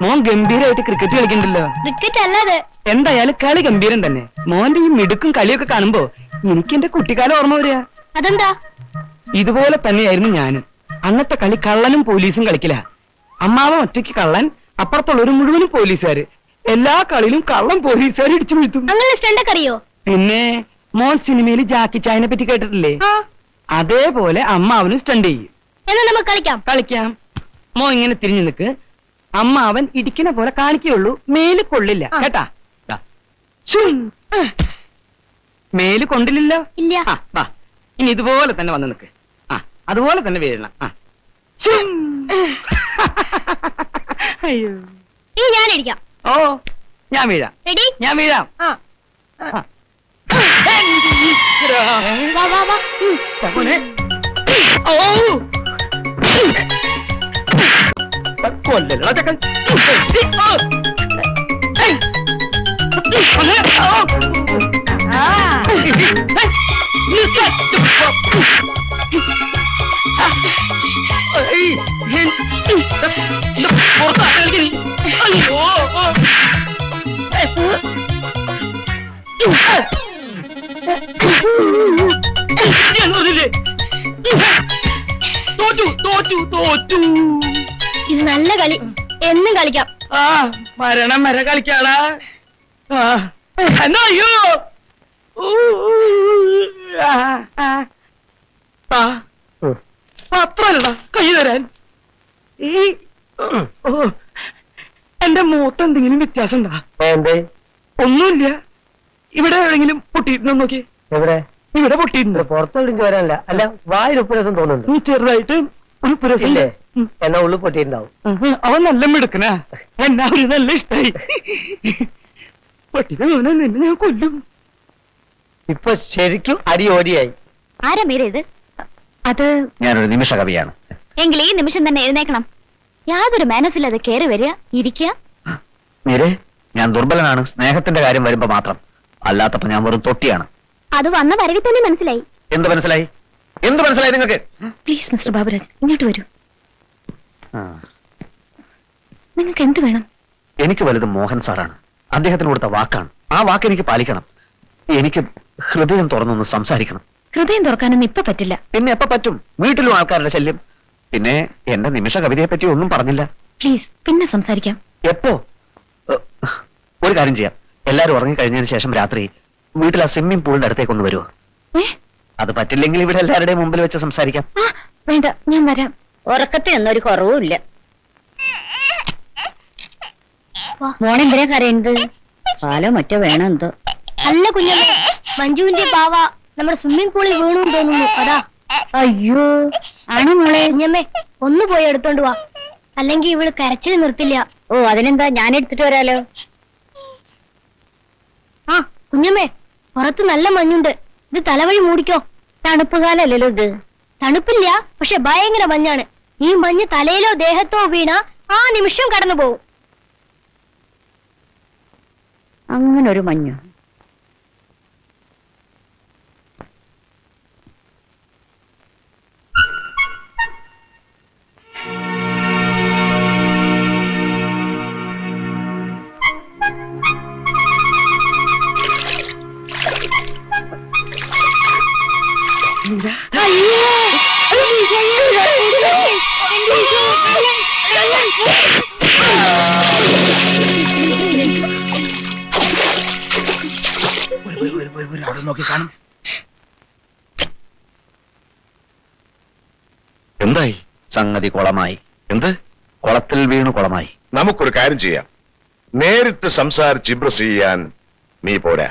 മോൻ ഗംഭീരമായിട്ട് cricket കളിക്കണ്ടല്ലോ. Cricket അല്ലാതെ എന്തായാലും കളി ഗംഭീരം തന്നെ. മോന്റെ ഈ മിടുക്കും കളിയൊക്കെ കാണുമ്പോ എനിക്ക് എന്റെ കുട്ടിക്കാലം ഓർമ്മ വരിക. അതെന്താ? ഇതുപോലെ തന്നെയായിരുന്നു ഞാനും. അന്നത്തെ കളി കള്ളനും പോലീസും കളിക്കില്ല. അമ്മാവൻ ഒറ്റയ്ക്ക് കള്ളൻ, അപ്പുറത്തുള്ളവര് മുഴുവനും പോലീസുകാര്. എല്ലാ കളിയിലും കള്ളം പോലീസുകാർ ഇടിച്ചു വീഴ്ത്തും. അറിയോ? പിന്നെ മോൻ സിനിമയിൽ ജാക്കി ചായനെ പറ്റി കേട്ടിട്ടില്ലേ? അതേപോലെ അമ്മാവനും സ്റ്റണ്ട് ചെയ്യും. നമുക്ക് കളിക്കാം. കളിക്കാം. മോൻ ഇങ്ങനെ തിരിഞ്ഞു നിൽക്ക്. അമ്മാവൻ ഇടിക്കുന്ന പോലെ കാണിക്കുള്ളൂ, മേല് കൊള്ളില്ല കേട്ടാ. മേല് കൊണ്ടില്ലല്ലോ. ഇല്ല. ഇനി ഇതുപോലെ തന്നെ വന്ന് നിൽക്ക്. അതുപോലെ തന്നെ വീഴണം. അയ്യോ, ഞാൻ ഇടിക്കാം. ഓ, ഞാൻ വീഴാം. ഞാൻ വീഴാം. കൊല്ലല്ലോ ചക്കൻ. ഇത് നല്ല കളി, എന്നും കളിക്കാം. മരണം വരെ കളിക്കാടാ. അയ്യോ, പത്രല്ലടാ കൈ തരാൻ. എന്റെ മൂത്ത് എന്തെങ്കിലും വ്യത്യാസം ഉണ്ടാ? ഒന്നുമില്ല. ഇവിടെ എവിടെങ്കിലും പൊട്ടിയിട്ടുണ്ടോ നോക്കി. എവിടെ? ഇവിടെ പൊട്ടിയിട്ടുണ്ട്. പുറത്തെവിടെയും ചോരാനില്ല. അല്ല, വായിൽ ഉപ്പുരസം തോന്നുന്നുണ്ട്. ചെറുതായിട്ട് ഒരു ഉപ്പുരസം ഇല്ലേ? എന്നാ ഉള്ളു പൊട്ടിയിട്ടുണ്ടാവും. അവൻ നല്ല മിടുക്കനാ. എന്നാ അവര് നല്ല ഇഷ്ടായി. പൊട്ടിന്റെ മോനെ നിന്നെ ഞാൻ കൊല്ലും. ഇപ്പൊ ശരിക്കും അടി ഓടിയായി. ആരാ മീര ഇത്? അത് ഞാനൊരു നിമിഷ കവിയാണ്. എങ്കിൽ ഈ നിമിഷം തന്നെ എഴുന്നേക്കണം. യാതൊരു മാനസില്ലാതെ കയറി വരിക, ഇരിക്കുക. മീരെ, ഞാൻ ദുർബലനാണ് സ്നേഹത്തിന്റെ കാര്യം വരുമ്പോ മാത്രം. അല്ലാത്തപ്പോ ഞാൻ വെറും തൊട്ടിയാണ്. അത് വന്ന വരവിൽ തന്നെ മനസ്സിലായി. എന്ത് മനസ്സിലായി? എന്ത് മനസ്സിലായി നിങ്ങൾക്ക്? പ്ലീസ് മിസ്റ്റർ ബാബുരാജ്, ഇങ്ങോട്ട് വരൂ. നിങ്ങൾക്ക് എന്ത് വേണം? എനിക്ക് വലുത് മോഹൻ സാറാണ്. അദ്ദേഹത്തിന് കൊടുത്ത വാക്കാണ്. ആ വാക്ക് എനിക്ക് പാലിക്കണം. എനിക്ക് ഹൃദയം തുറന്നൊന്ന് സംസാരിക്കണം. ഹൃദയം തുറക്കാനൊന്നും ഇപ്പൊ പറ്റില്ല. പിന്നെ എപ്പോ പറ്റും? വീട്ടിലും ആൾക്കാരുടെ ശല്യം. പിന്നെ എന്റെ നിമിഷ കവിതയെ പറ്റി ഒന്നും പറഞ്ഞില്ല. പ്ലീസ്, പിന്നെ സംസാരിക്കാം. എപ്പോ? ഒരു കാര്യം ചെയ്യാം. എല്ലാരും ഉറങ്ങിക്കഴിഞ്ഞതിന് ശേഷം രാത്രി വീട്ടിൽ ആ സ്വിമ്മിംഗ് പൂളിന്റെ അടുത്തേക്ക് ഒന്ന് വരുമോ? അത് പറ്റില്ലെങ്കിൽ ഇവിടെ എല്ലാവരുടെയും മുമ്പിൽ വെച്ച് സംസാരിക്കാം. വേണ്ട, ഞാൻ വരാം. ഉറക്കത്തെ ഒന്നൊരു കുറവുമില്ല. മോണെന്തിനാ കരയുന്നത്? പാലോ മറ്റോ വേണോ എന്തോ? അല്ല കുഞ്ഞമ്മേ, മഞ്ജുവിന്റെ പാവ നമ്മുടെ സ്വിമ്മിംഗ് പൂളിൽ വീണു തോന്നുന്നു. അതാ. അയ്യോ, ആണോ മോളെ? കുഞ്ഞമ്മേ, ഒന്ന് പോയി എടുത്തോണ്ട് വാ, അല്ലെങ്കിൽ ഇവള് കരച്ചിൽ നിർത്തില്ല. ഓ, അതിനെന്താ, ഞാൻ എടുത്തിട്ട് വരാലോ. ആ കുഞ്ഞമ്മേ, പുറത്ത് നല്ല മഞ്ഞുണ്ട്. ഇത് തലവഴി മൂടിക്കോ. തണുപ്പ് കാലല്ലോ ഇത്. തണുപ്പില്ല, പക്ഷെ ഭയങ്കര മഞ്ഞാണ്. ഈ മഞ്ഞ് തലയിലോ ദേഹത്തോ വീണ ആ നിമിഷം കടന്നു പോകും. അങ്ങനൊരു മഞ്ഞു. എന്തായി? സംഗതി കുളമായി. എന്ത്? കുളത്തിൽ വീണു കുളമായി. നമുക്കൊരു കാര്യം ചെയ്യാം. നേരിട്ട് സംസാരിച്ച് ഇംപ്രസ് ചെയ്യാൻ നീ പോരാ.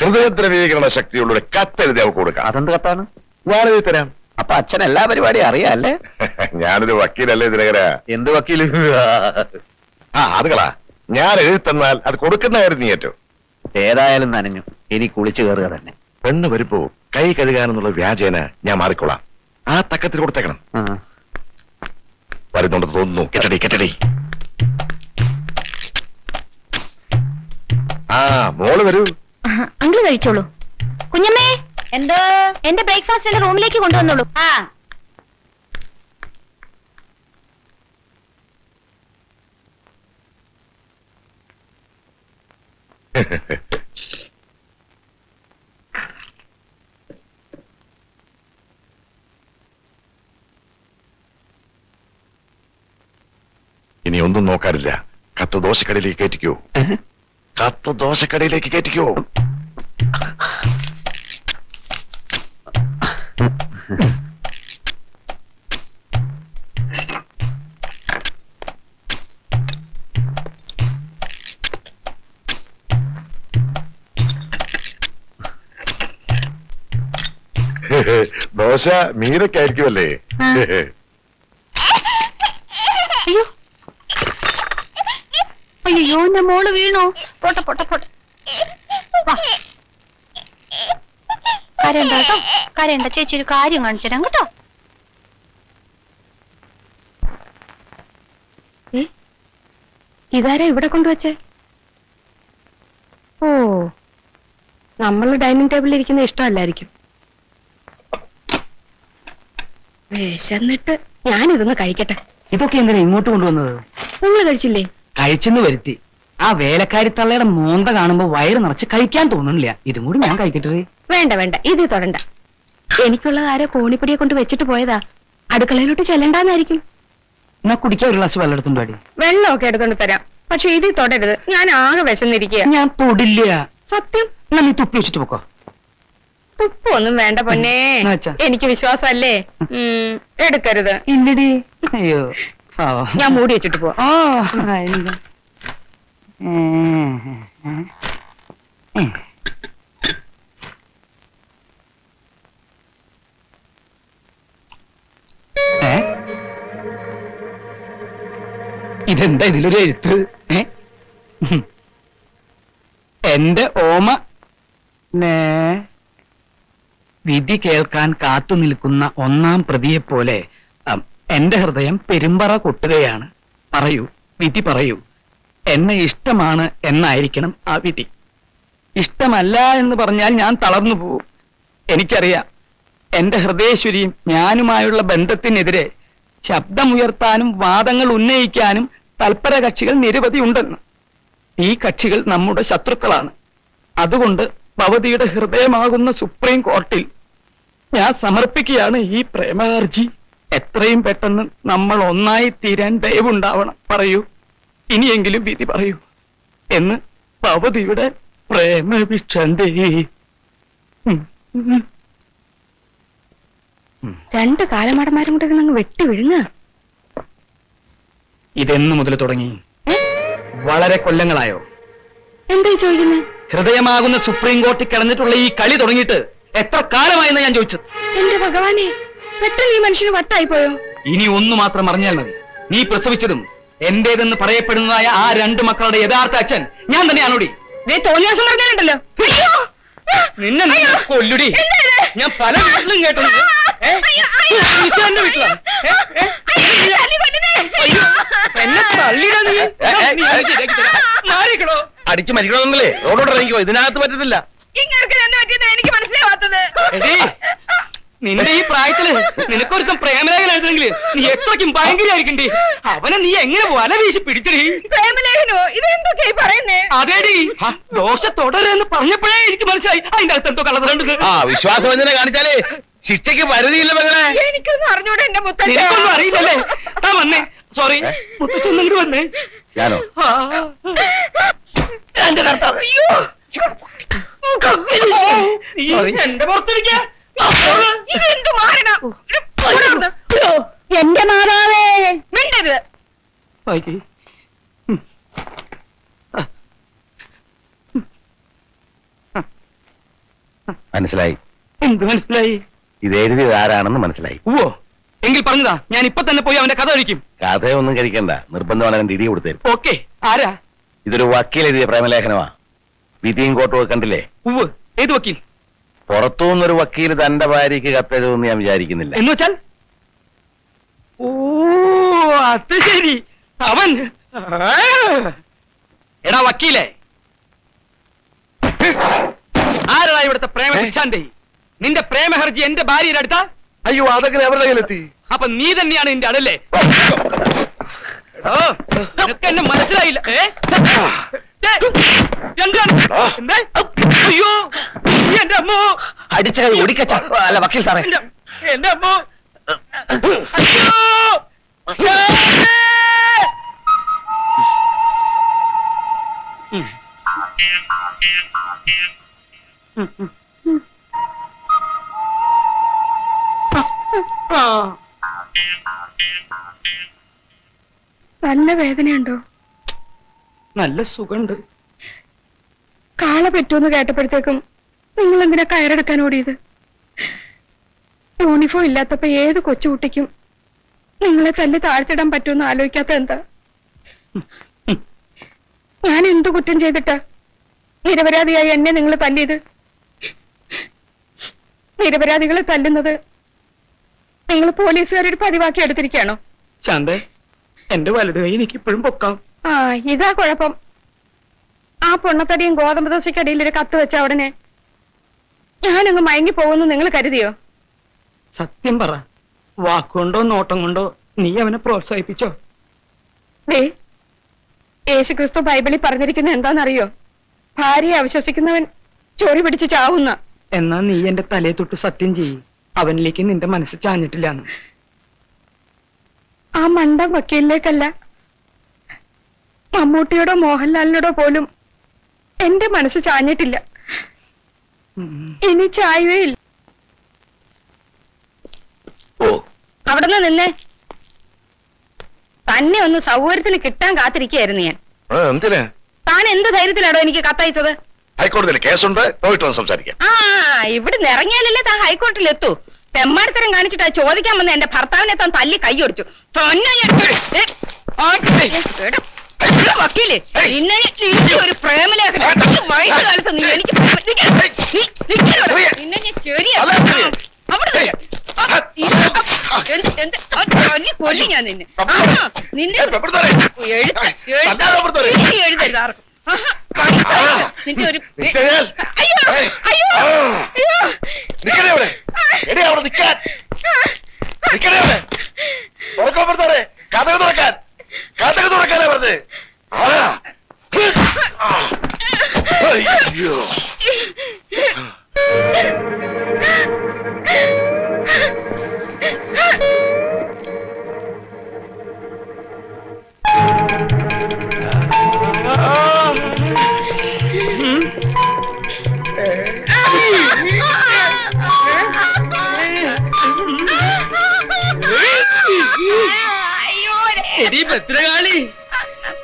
ഹൃദയദ്രവീകരണ ശക്തിയുള്ള ഒരു കത്തെഴുതി അവൾക്ക് കൊടുക്കാം. അതെന്ത് കത്താണ്? ഞാനെഴുതി തരാം. അപ്പൊ അച്ഛൻ എല്ലാ പരിപാടിയും അറിയാല്ലേ? ഞാനൊരു വക്കീലല്ലേ ദിനകര. എന്ത് വക്കീല്? അത് കളാ. ഞാൻ എഴുതി തന്നാൽ അത് കൊടുക്കുന്ന കാര്യം നീ ഏറ്റവും. ഏതായാലും നനഞ്ഞു. ഇനി കുളിച്ചു കയറുക തന്നെ. പെണ്ണ് വരുമ്പോ കൈ കഴുകാനെന്നുള്ള വ്യാജേന ഞാൻ മാറിക്കൊള്ളാം. ആ തക്കത്തിൽ കൊടുത്തേക്കണം. വരുന്നുണ്ടെന്ന് തോന്നുന്നു. കെട്ടടി കെട്ടടി. മോള് വരൂ. അങ്കിൾ കഴിച്ചോളൂ. കുഞ്ഞമ്മേ, എന്തോ? എന്റെ ബ്രേക്ക്ഫാസ്റ്റ് എന്റെ റൂമിലേക്ക് കൊണ്ടുവന്നോളൂ. ഇനി ഒന്നും നോക്കാറില്ല. കത്ത് ദോശക്കടയിലേക്ക് കയറ്റിക്കോ. കത്ത് ദോശക്കടയിലേക്ക് കയറ്റിക്കോ. ദോശ മീരക്കായിരിക്കുമല്ലേ? അയ്യോ എന്റെ മോള് വീണോ? പോട്ടെ പോട്ടെ പോട്ടെ. കരണ്ട കേട്ടോ, കരണ്ട. ചേച്ചി ഒരു കാര്യം കാണിച്ചു തരാം കേട്ടോ. ഇതാരാ ഇവിടെ കൊണ്ടുവച്ചേ? ഓ, നമ്മൾ ഡൈനിങ് ടേബിളിൽ ഇരിക്കുന്ന ഇഷ്ടമല്ലായിരിക്കും. വിശന്നിട്ട് ഞാനിതൊന്ന് കഴിക്കട്ടെ. ഇതൊക്കെ എന്തിനാ ഇങ്ങോട്ട് കൊണ്ടുവന്നത്? നിങ്ങൾ കഴിച്ചില്ലേ? കഴിച്ചെന്ന് വരുത്തി. ആ വേലക്കാരി തള്ളയുടെ മോന്ത കാണുമ്പോ വയറ് നിറച്ച് കഴിക്കാൻ തോന്നുന്നില്ല. ഇതും കൂടി ഞാൻ കഴിക്കട്ടെ? വേണ്ട വേണ്ട, ഇത് തൊടണ്ട. എനിക്കുള്ളത് ആരോ കോണിപ്പൊടിയെ കൊണ്ട് വെച്ചിട്ട് പോയതാ. അടുക്കളയിലോട്ട് ചെല്ലണ്ടാന്നായിരിക്കും. എന്നാ കുടിക്കാൻ ഒരു ഗ്ലാസ് വെള്ളം എടുത്തുണ്ടോ? വെള്ളമൊക്കെ എടുത്തോണ്ട് തരാം, പക്ഷെ ഇത് തൊടരുത്. ഞാൻ ആകെ വിശന്നിരിക്കുക. ഞാൻ തൊടില്ല. സത്യം. എന്നാ നീ തുപ്പി വെച്ചിട്ട് പോക്കോ. തുപ്പൊന്നും വേണ്ട പൊന്നേ, എനിക്ക് വിശ്വാസമല്ലേ. എടുക്കരുത്. ഇല്ലടി. അയ്യോ, ഞാൻ മൂടി വെച്ചിട്ട് പോവാ. ഇതെന്താ ഇതിലൊരു എഴുത്ത്? എന്റെ ഓമ വിധി കേൾക്കാൻ കാത്തു നിൽക്കുന്ന ഒന്നാം പ്രതിയെ പോലെ എന്റെ ഹൃദയം പെരുമ്പറ കൊട്ടുകയാണ്. പറയൂ, വിധി പറയൂ. എന്നെ ഇഷ്ടമാണ് എന്നായിരിക്കണം ആ വിധി. ഇഷ്ടമല്ല എന്ന് പറഞ്ഞാൽ ഞാൻ തളർന്നു പോവും. എനിക്കറിയാം, എന്റെ ഹൃദയേശ്വരിയും ഞാനുമായുള്ള ബന്ധത്തിനെതിരെ ശബ്ദമുയർത്താനും വാദങ്ങൾ ഉന്നയിക്കാനും തൽപര കക്ഷികൾ നിരവധി ഉണ്ടെന്ന്. ഈ കക്ഷികൾ നമ്മുടെ ശത്രുക്കളാണ്. അതുകൊണ്ട് ഭവതിയുടെ ഹൃദയമാകുന്ന സുപ്രീം കോർട്ടിൽ ഞാൻ സമർപ്പിക്കുകയാണ് ഈ പ്രേമഹർജി. എത്രയും പെട്ടെന്ന് നമ്മൾ ഒന്നായി തീരാൻ ദയവുണ്ടാവണം. പറയൂ, ഇനിയെങ്കിലും വിധി പറയൂ എന്ന് ഭവതിയുടെ പ്രേമഭിക്ഷന്തേ. രണ്ട് കാലമാടന്മാരും കൂടെ അങ്ങ് വെട്ടി വിഴുങ്ങ. ഇതെന്നു മുതൽ തുടങ്ങി? വളരെ കൊല്ലങ്ങളായോ? എന്താ ചോദിക്കുന്നത്? ഹൃദയമാകുന്ന സുപ്രീം കോർട്ടിൽ കിടന്നിട്ടുള്ള ഈ കളി തുടങ്ങിയിട്ട് എത്ര കാലമായെന്ന് ഞാൻ ചോദിച്ചത്. എന്റെ ഭഗവാനെ, പെട്ടെന്ന് ഈ മനുഷ്യന് വട്ടായി പോയോ? ഇനി ഒന്നു മാത്രം അറിഞ്ഞാൽ മതി. നീ പ്രസവിച്ചതും എന്റേതെന്ന് പറയപ്പെടുന്നതായ ആ രണ്ട് മക്കളുടെ യഥാർത്ഥ അച്ഛൻ ഞാൻ തന്നെയാണോടി? തോന്നിയാസം പറഞ്ഞാലുണ്ടല്ലോ. നിന്നെ കൊല്ലുടി. ഞാൻ പല വീട്ടിലും കേട്ടു. എന്റെ വീട്ടിലാ എന്നെ തള്ളിയിടാ നീ. മാറിക്കണോ? അടിച്ചു മരിക്കണമെന്നല്ലേ റോഡോട് ഇറങ്ങിക്കോ. ഇതിനകത്ത് പറ്റത്തില്ല. എനിക്ക് മനസ്സിലാവാത്തത്. നിന്റെ ഈ പ്രായത്തില് നിനക്കൊരുത്തം പ്രേമലേഖനം എഴുതണമെങ്കിൽ നീ എത്രയ്ക്കും ഭയങ്കരമായിരിക്കണ്ടേ. അവനെ നീ എങ്ങനെ വല വീശി പിടിച്ചടി? പ്രേമലേഖനോ? ഇതെന്തൊക്കെയായി പറയുന്നേ? അതേടി, ദോശ തുടരെന്ന് പറഞ്ഞപ്പോഴേ എനിക്ക് മനസ്സിലായി അതിന്റെ അകത്ത് എന്തോ കളറുണ്ട്. വിശ്വാസവഞ്ചന കാണിച്ചാലേ ശിക്ഷയ്ക്ക് പരിധിയില്ല മകളെ. എനിക്കൊന്നും അറിഞ്ഞൂടെ എന്റെ മുത്തച്ഛൻ. നിനക്കൊന്നും അറിയില്ലല്ലേ? ആ വന്നേ. സോറി, മുത്തച്ഛൻ ഇങ്ങോട്ട് വന്നേ. ഞാനോ? എന്റെ കർത്താവ്, എന്റെ പുറത്തിരിക്കാ. ഇതെന്ത് മാരണം? എന്റെ മാതാവേ, മിണ്ടരുത്. മനസ്സിലായി. എന്ത് മനസ്സിലായി? ഇത് എഴുതിയത് ആരാണെന്ന് മനസ്സിലായി. ഓ, എങ്കിൽ പറഞ്ഞതാ, ഞാൻ ഇപ്പൊ തന്നെ പോയി അവന്റെ കഥ കഴിക്കും. കഥയൊന്നും കഴിക്കണ്ട, നിർബന്ധമാണ് അവന്റെ ഇടി കൊടുത്തരും. ഓക്കെ. ആരാ? ഇതൊരു വക്കീൽ എഴുതിയ പ്രേമലേഖനമാ. വിധിയും കോട്ടും കണ്ടില്ലേ? ഉവ്വ്. ഏത് വക്കീൽ? പുറത്തുനിന്നൊരു വക്കീൽ തന്റെ ഭാര്യയ്ക്ക് കത്തെഴുതുമെന്ന് ഞാൻ വിചാരിക്കുന്നില്ല. എന്ന് വെച്ചാൽ? ഓ, അത് ശരി. അവൻ എടാ വക്കീലേ, ആരാ ഇവിടുത്തെ പ്രേമഭിക്ഷാന്തേ? നിന്റെ പ്രേമഹർജി എന്റെ ഭാര്യയുടെ അടുത്താ? അയ്യോ, അതൊക്കെ അവരുടെ കയ്യിലെത്തി. അപ്പൊ നീ തന്നെയാണ് എന്റെ അടല്ലേ? നിനക്ക് എന്നെ മനസ്സിലായില്ല. അയ്യോ എന്റെ അമ്മോ അടിച്ച കൈ ഒടിക്കച്ച. അല്ല വക്കീൽ സാറേ, എന്റെ അമ്മോ നല്ല വേദനയുണ്ടോ? നല്ല സുഖമുണ്ട്. കാള പറ്റുമെന്ന് കേട്ടപ്പോഴത്തേക്കും നിങ്ങൾ എന്തിനാ കയറെടുക്കാൻ ഓടിയത്? യൂണിഫോം ഇല്ലാത്തപ്പോ ഏത് കൊച്ചുകുട്ടിക്കും നിങ്ങളെ തല്ലി താഴ്ത്തിടാൻ പറ്റുമെന്ന് ആലോചിക്കാത്ത എന്താ? ഞാൻ എന്തു കുറ്റം ചെയ്തിട്ടാ നിരപരാധിയായി എന്നെ നിങ്ങൾ തല്ലിയത്? നിരപരാധികളെ തല്ലുന്നത് നിങ്ങൾ പോലീസുകാരുടെ പതിവാക്കി എടുത്തിരിക്കുകയാണോ? ശാന്തേ, എന്റെ വലത് കൈ എനിക്ക് ഇപ്പോഴും പൊക്കാം. ആ, ഇതാ കുഴപ്പം. ആ പൊണ്ണത്തടിയും ഗോതമ്പ് ദോശയ്ക്കടിയിൽ ഒരു കത്ത് വെച്ച ഉടനെ ഞാനങ്ങ് മയങ്ങി പോകുന്നു നിങ്ങൾ കരുതിയോ? സത്യം പറ, വാക്കുകൊണ്ടോ നോട്ടം കൊണ്ടോ നീ അവനെ പ്രോത്സാഹിപ്പിച്ചോ? യേശുക്രിസ്തു ബൈബിളിൽ പറഞ്ഞിരിക്കുന്ന എന്താണെന്നറിയോ? ഭാര്യയെ അവിശ്വസിക്കുന്നവൻ ചോറി പിടിച്ച് ചാവുന്ന. എന്നാ നീ എന്റെ തലയെ തൊട്ട് സത്യം ചെയ്യ്, അവനിലേക്ക് നിന്റെ മനസ്സ് ചാഞ്ഞിട്ടില്ലാന്ന്. ആ മണ്ട വക്കീലിലേക്കല്ല, മമ്മൂട്ടിയോടോ മോഹൻലാലിനോടോ പോലും എന്റെ മനസ്സ് ചാഞ്ഞിട്ടില്ല. ഇനി ചായവേയില്ല. അവിടുന്ന് നിന്നേ. തന്നെ ഒന്ന് സൗകര്യത്തിന് കിട്ടാൻ കാത്തിരിക്കുകയായിരുന്നു ഞാൻ. എന്തിനാ? താൻ എന്ത് ധൈര്യത്തിലാണോ എനിക്ക് കത്തയച്ചത്? ഹൈക്കോടതിയിൽ കേസുണ്ട്, പോയിട്ട് സംസാരിക്കാം. ആ, ഇവിടുന്ന് ഇറങ്ങിയാലല്ലേ താൻ ഹൈക്കോടതിയിൽ എത്തൂ. തെമ്മാടിത്തരം കാണിച്ചിട്ടാ ചോദിക്കാൻ വന്ന എന്റെ ഭർത്താവിനെ താൻ തല്ലി കൈയൊടിച്ചു. വക്കീല്, ഇന്നെ ഒരു പ്രേമലേഖനം വയസ്സുകാലത്ത് നീ എനിക്ക് കൊല്ലി ഞാൻ നിന്നെ നിന്റെ എഴുതരുത് ആർക്കും. നിന്റെ ഒരു കഥ തുറക്കാനാ പറഞ്ഞത്. അയ്യോ, ഭദ്രകാളി,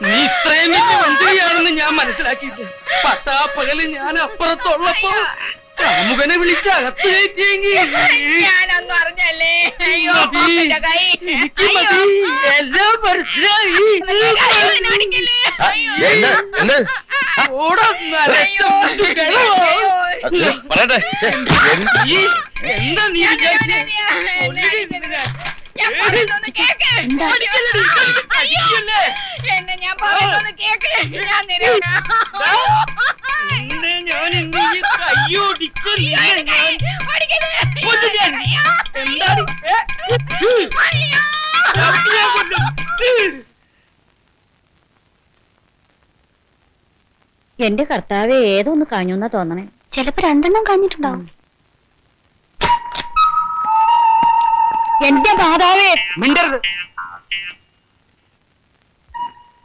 നീ ഇത്രയും വലിയ മന്ത്രിയാണെന്ന് ഞാൻ മനസ്സിലാക്കിയിട്ട് പട്ടാപ്പകല് ഞാൻ അപ്പുറത്തുള്ളപ്പോ കാമുകനെ വിളിച്ച് അകത്ത് കയറ്റിയെങ്കിൽ ഞാനൊന്നും അറിഞ്ഞല്ലേ. എനിക്ക് മതി, എല്ലാം മനസ്സിലായി. എന്താ നീ എന്റെ കർത്താവെ, ഏതൊന്ന് കാഞ്ഞൂന്നാ തോന്നണേ. ചിലപ്പോ രണ്ടെണ്ണം കാഞ്ഞിട്ടുണ്ടാവും. എന്റെ മാതാവേ, മിണ്ടരുത്.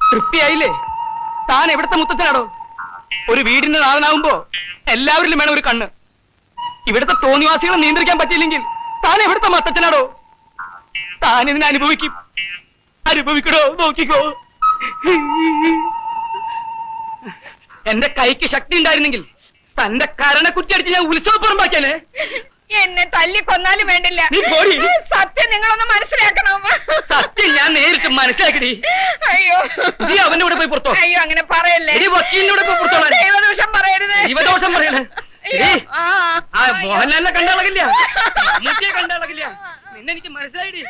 തൃപ്തിയായില്ലേ? താൻ എവിടത്തെ മുത്തച്ഛനാടോ? ഒരു വീടിന്റെ നാഥനാവുമ്പോ എല്ലാവരിലും വേണം ഒരു കണ്ണ്. ഇവിടുത്തെ തോന്നിവാസികളെ നിയന്ത്രിക്കാൻ പറ്റിയില്ലെങ്കിൽ താൻ എവിടുത്തെ മത്തച്ഛനാടോ? താൻ ഇതിനെ അനുഭവിക്കണോ? നോക്കിക്കോ. എന്റെ കൈക്ക് ശക്തി ഉണ്ടായിരുന്നെങ്കിൽ തന്റെ കരണ കുറ്റിയടിച്ച് ഞാൻ ഉത്സവപ്പുറമ്പാക്കിയാലേ. എന്നെ തല്ലിക്കൊന്നാലും വേണ്ടില്ല. നീ പോടി. സത്യം നിങ്ങളൊന്ന് മനസ്സിലാക്കണം. സത്യം ഞാൻ നേരിട്ട് മനസ്സിലാക്കടി. അയ്യോ, നീ അവന്റെ കൂടെ പോയി പുറത്തോ. അയ്യോ, അങ്ങനെ പറയല്ലേ. വക്കീലിന്റെ കൂടെ പോയി പുറത്തോളാം. ദൈവദോഷം പറയരുത്. ദൈവദോഷം പറയണേ. മോഹൻലാലിനെ കണ്ടാളകില്ല, മമ്മൂട്ടിയെ കണ്ടാളകില്ല. നിന്നെ എനിക്ക് മനസ്സിലായിടി.